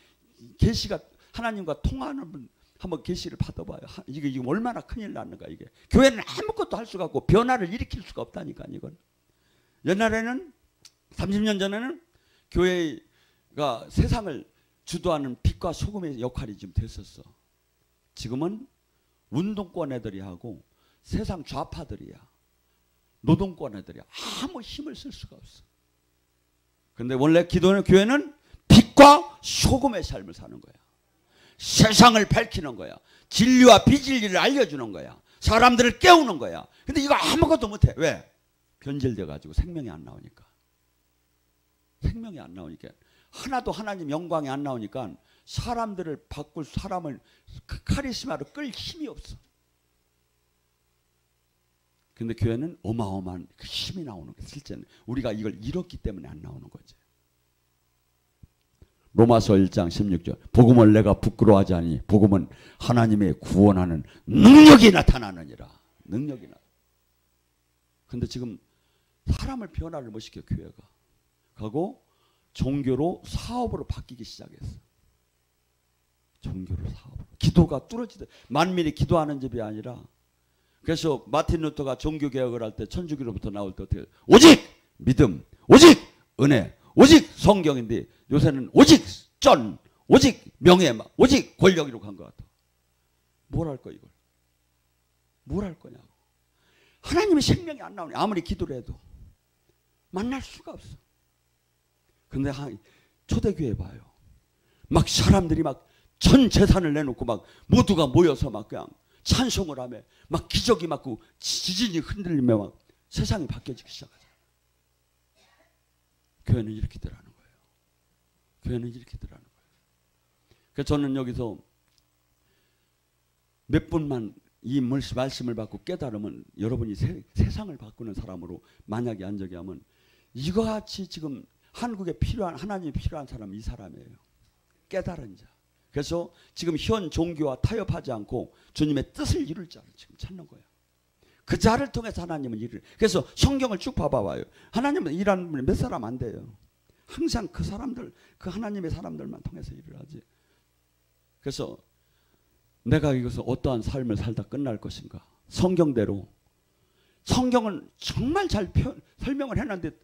계시가 하나님과 통하는 분 한번 계시를 받아봐요. 이게 지금 얼마나 큰일 났는가 이게. 교회는 아무것도 할 수가 없고 변화를 일으킬 수가 없다니까 이건. 옛날에는 30년 전에는 교회가 세상을 주도하는 빛과 소금의 역할이 좀 됐었어. 지금은 운동권 애들이 하고 세상 좌파들이야. 노동권 애들이야. 아무 힘을 쓸 수가 없어. 근데 원래 기도는 교회는 빛과 소금의 삶을 사는 거야. 세상을 밝히는 거야. 진리와 비진리를 알려주는 거야. 사람들을 깨우는 거야. 근데 이거 아무것도 못해. 왜? 변질돼 가지고 생명이 안 나오니까. 생명이 안 나오니까. 하나도 하나님 영광이 안 나오니까 사람들을 바꿀 사람을 카리스마로 끌 힘이 없어. 근데 교회는 어마어마한 그 힘이 나오는 거야. 실제는 우리가 이걸 잃었기 때문에 안 나오는 거지. 로마서 1장 16절 복음을 내가 부끄러워하지 아니 복음은 하나님의 구원하는 능력이 나타나느니라. 능력이 나타나. 근데 지금 사람을 변화를 못 시켜 교회가. 하고 종교로 사업으로 바뀌기 시작했어. 종교로 사업으로. 기도가 뚫어지다. 만민이 기도하는 집이 아니라. 그래서 마틴 루터가 종교개혁을 할 때 천주교로부터 나올 때 어떻게 오직 믿음, 오직 은혜, 오직 성경인데 요새는 오직 전, 오직 명예, 오직 권력이라고 한 것 같아. 뭘 할 거야 이걸? 뭘 할 거냐고. 하나님의 생명이 안 나오네. 아무리 기도를 해도 만날 수가 없어. 근데 초대교회 봐요. 막 사람들이 막 전 재산을 내놓고 막 모두가 모여서 막 그냥 찬송을 하며 막 기적이 맞고 지진이 흔들리며 막 세상이 바뀌어지기 시작하잖아요. 교회는 이렇게 되라는 거예요. 교회는 이렇게 되라는 거예요. 그래서 저는 여기서 몇 분만 이 말씀을 받고 깨달으면 여러분이 세상을 바꾸는 사람으로 만약에 안적이 하면 이거 같이 지금 한국에 필요한 하나님이 필요한 사람은 이 사람이에요. 깨달은 자. 그래서 지금 현 종교와 타협하지 않고 주님의 뜻을 이룰 자를 지금 찾는 거예요. 그 자를 통해서 하나님은 일을. 그래서 성경을 쭉 봐봐요. 하나님은 일하는 분이 몇 사람 안 돼요. 항상 그 사람들, 그 하나님의 사람들만 통해서 일을 하지. 그래서 내가 이것을 어떠한 삶을 살다 끝날 것인가. 성경대로. 성경은 정말 잘 설명을 해놨는데 다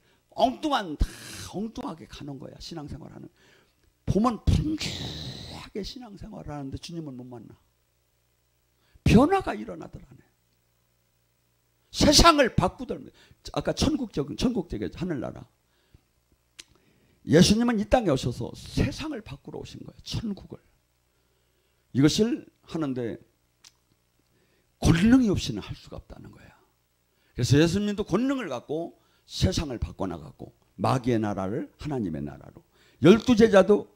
엉뚱하게 가는 거야. 신앙생활하는. 보면 분주하게 신앙생활을 하는데 주님은 못 만나. 변화가 일어나더라네. 세상을 바꾸더라네. 아까 천국적인 하늘나라. 예수님은 이 땅에 오셔서 세상을 바꾸러 오신 거예요. 천국을. 이것을 하는데 권능이 없이는 할 수가 없다는 거야. 그래서 예수님도 권능을 갖고 세상을 바꿔나갔고 마귀의 나라를 하나님의 나라로, 12제자도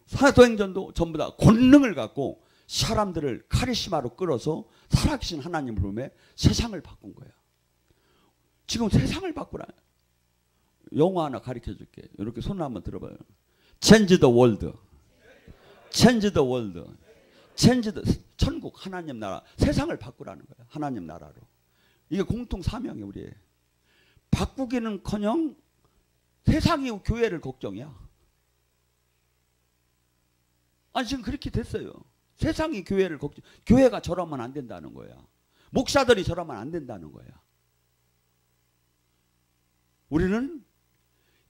사도행전도 전부 다 권능을 갖고 사람들을 카리스마로 끌어서 살아계신 하나님을 부르며 세상을 바꾼 거야. 지금 세상을 바꾸라. 영어 하나 가르쳐 줄게. 이렇게 손을 한번 들어봐요. Change the world. Change the world. Change the, 천국, 하나님 나라. 세상을 바꾸라는 거야. 하나님 나라로. 이게 공통 사명이 우리의. 바꾸기는커녕 세상이 교회를 걱정이야. 아니 지금 그렇게 됐어요. 세상이 교회를 걱정. 교회가 저러면 안 된다는 거야. 목사들이 저러면 안 된다는 거야. 우리는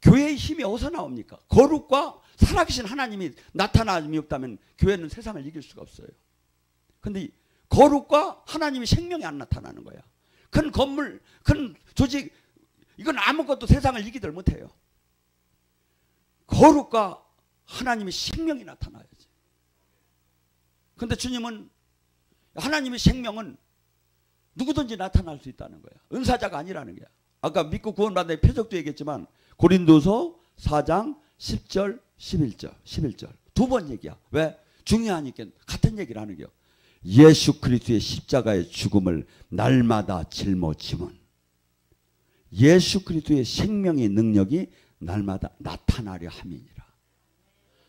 교회의 힘이 어디서 나옵니까? 거룩과 살아계신 하나님이 나타남이 없다면 교회는 세상을 이길 수가 없어요. 근데 거룩과 하나님이 생명이 안 나타나는 거야. 큰 건물, 큰 조직, 이건 아무것도 세상을 이기들 못해요. 거룩과 하나님의 생명이 나타나야지. 근데 주님은 하나님의 생명은 누구든지 나타날 수 있다는 거야. 은사자가 아니라는 거야. 아까 믿고 구원받는 표적도 얘기했지만 고린도서 4장 10절 11절 두 번 얘기야. 왜? 중요하니까 같은 얘기를 하는 거야. 예수 그리스도의 십자가의 죽음을 날마다 짊어지면 예수 그리스도의 생명의 능력이 날마다 나타나려 함이니라.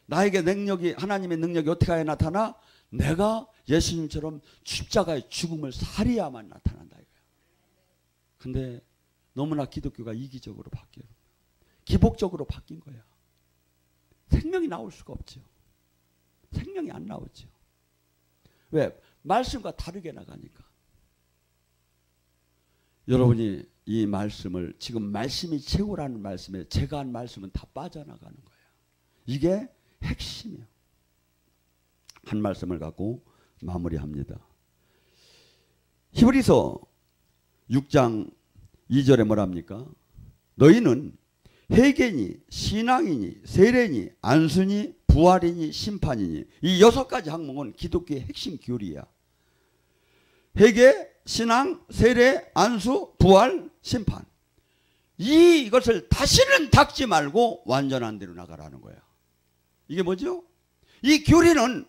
나에게 능력이, 하나님의 능력이 어떻게 해야 나타나? 내가 예수님처럼 십자가의 죽음을 살아야만 나타난다 이거야. 근데 너무나 기독교가 이기적으로 바뀌어요. 기복적으로 바뀐 거야. 생명이 나올 수가 없죠. 생명이 안 나오죠. 왜? 말씀과 다르게 나가니까. 여러분이 이 말씀을, 지금 말씀이 최고라는 말씀에 제가 한 말씀은 다 빠져나가는 거예요. 이게 핵심이에요. 한 말씀을 갖고 마무리합니다. 히브리서 6장 2절에 뭐랍니까? 너희는 회개니 신앙이니 세례니 안수니 부활이니 심판이니, 이 6가지 항목은 기독교의 핵심 교리야. 회개, 신앙, 세례, 안수, 부활, 심판. 이것을 다시는 닦지 말고 완전한 대로 나가라는 거야. 이게 뭐죠? 이 교리는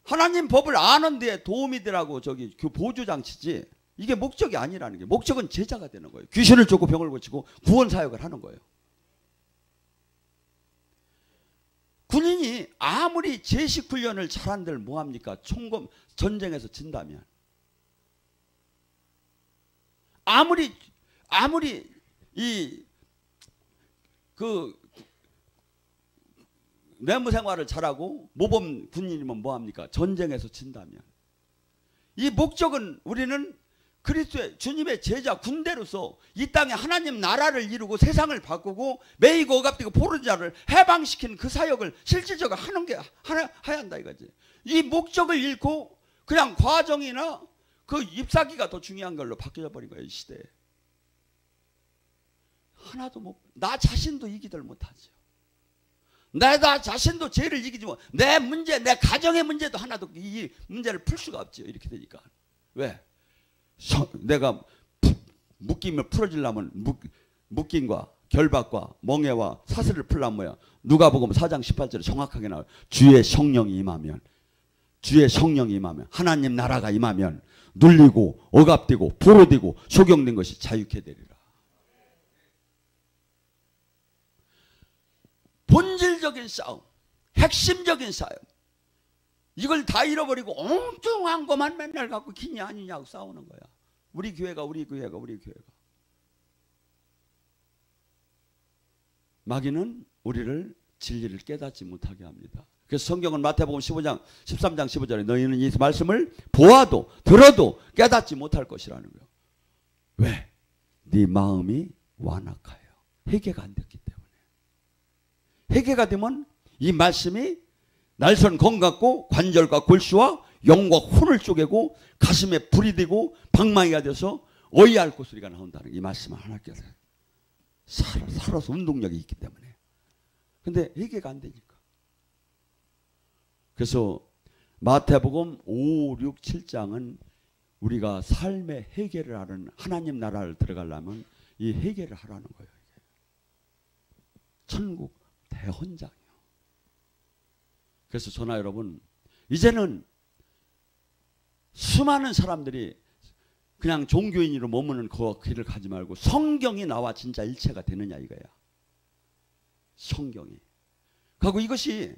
하나님 법을 아는 데 도움이 되라고 저기 보조장치지, 이게 목적이 아니라는 게. 목적은 제자가 되는 거예요. 귀신을 쫓고 병을 고치고 구원 사역을 하는 거예요. 군인이 아무리 제식 훈련을 잘한들 뭐합니까? 총검 전쟁에서 진다면, 아무리 내무 생활을 잘하고 모범 군인이면 뭐합니까? 전쟁에서 진다면. 이 목적은 우리는 그리스도의 주님의 제자 군대로서 이 땅에 하나님 나라를 이루고 세상을 바꾸고 매이고 억압되고 포른 자를 해방시키는 그 사역을 실질적으로 하는 게 해야 한다 이거지. 이 목적을 잃고 그냥 과정이나 그 잎사귀가 더 중요한 걸로 바뀌어 버린 거예요, 이 시대에. 하나도 못, 나 자신도 이기들 못하죠. 나 자신도 죄를 이기지 못, 내 문제, 내 가정의 문제도 하나도 이 문제를 풀 수가 없죠. 이렇게 되니까. 왜? 내가 묶임을 풀어주려면 묶임과 결박과 멍해와 사슬을 풀려면 뭐야? 누가복음 4장 18절에 정확하게 나와요. 주의 성령이 임하면, 주의 성령이 임하면, 하나님 나라가 임하면 눌리고 억압되고 포로되고 소경된 것이 자유케 되리라. 본질적인 싸움, 핵심적인 싸움, 이걸 다 잃어버리고 엉뚱한 것만 맨날 갖고 기냐 아니냐고 싸우는 거야. 우리 교회가. 마귀는 우리를 진리를 깨닫지 못하게 합니다. 그래서 성경은 마태복음 13장 15절에 너희는 이 말씀을 보아도 들어도 깨닫지 못할 것이라는 거예요. 왜? 네 마음이 완악하여. 회개가 안 됐기 때문에. 회개가 되면 이 말씀이 날선 검 같고 관절과 골수와 영과 혼을 쪼개고 가슴에 불이 되고 방망이가 돼서 어이할고 소리가 나온다는 이 말씀을 하나님께서 살아서 운동력이 있기 때문에. 근데 회개가 안 되니까. 그래서 마태복음 5, 6, 7장은 우리가 삶의 해결을 하는 하나님 나라를 들어가려면 이 해결을 하라는 거예요. 천국 대헌장이요. 그래서 저나 여러분, 이제는 수많은 사람들이 그냥 종교인으로 머무는 그 길을 가지 말고 성경이 나와 진짜 일체가 되느냐 이거야. 성경이. 그리고 이것이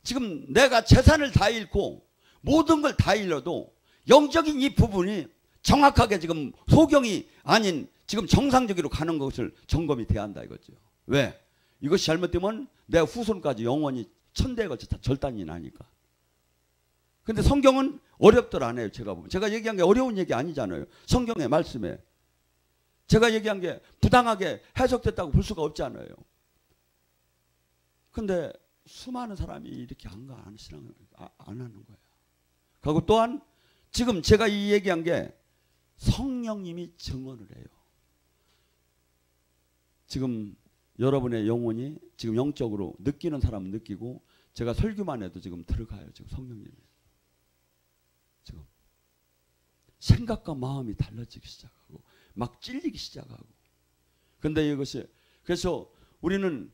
지금 내가 재산을 다 잃고 모든 걸 다 잃어도 영적인 이 부분이 정확하게 지금 소경이 아닌 지금 정상적으로 가는 것을 점검이 돼야 한다 이거죠. 왜? 이것이 잘못되면 내 후손까지 영원히 천대에 걸쳐 다 절단이 나니까. 근데 성경은 어렵들 안 해요. 제가 보면. 제가 얘기한 게 어려운 얘기 아니잖아요. 성경의 말씀에. 제가 얘기한 게 부당하게 해석됐다고 볼 수가 없잖아요. 근데 수많은 사람이 이렇게 안 하는 거예요. 그리고 또한 지금 제가 이 얘기한 게 성령님이 증언을 해요. 지금 여러분의 영혼이 지금 영적으로 느끼는 사람은 느끼고 제가 설교만 해도 지금 들어가요. 지금 성령님이. 지금 생각과 마음이 달라지기 시작하고 막 찔리기 시작하고. 근데 이것이 그래서 우리는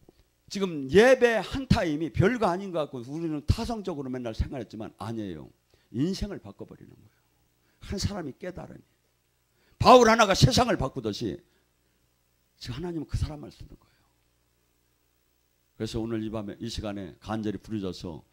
지금 예배 한 타임이 별거 아닌 것 같고 우리는 타성적으로 맨날 생활했지만 아니에요. 인생을 바꿔버리는 거예요. 한 사람이 깨달으니. 바울 하나가 세상을 바꾸듯이 지금 하나님은 그 사람을 쓰는 거예요. 그래서 오늘 이 밤에 이 시간에 간절히 부르셔서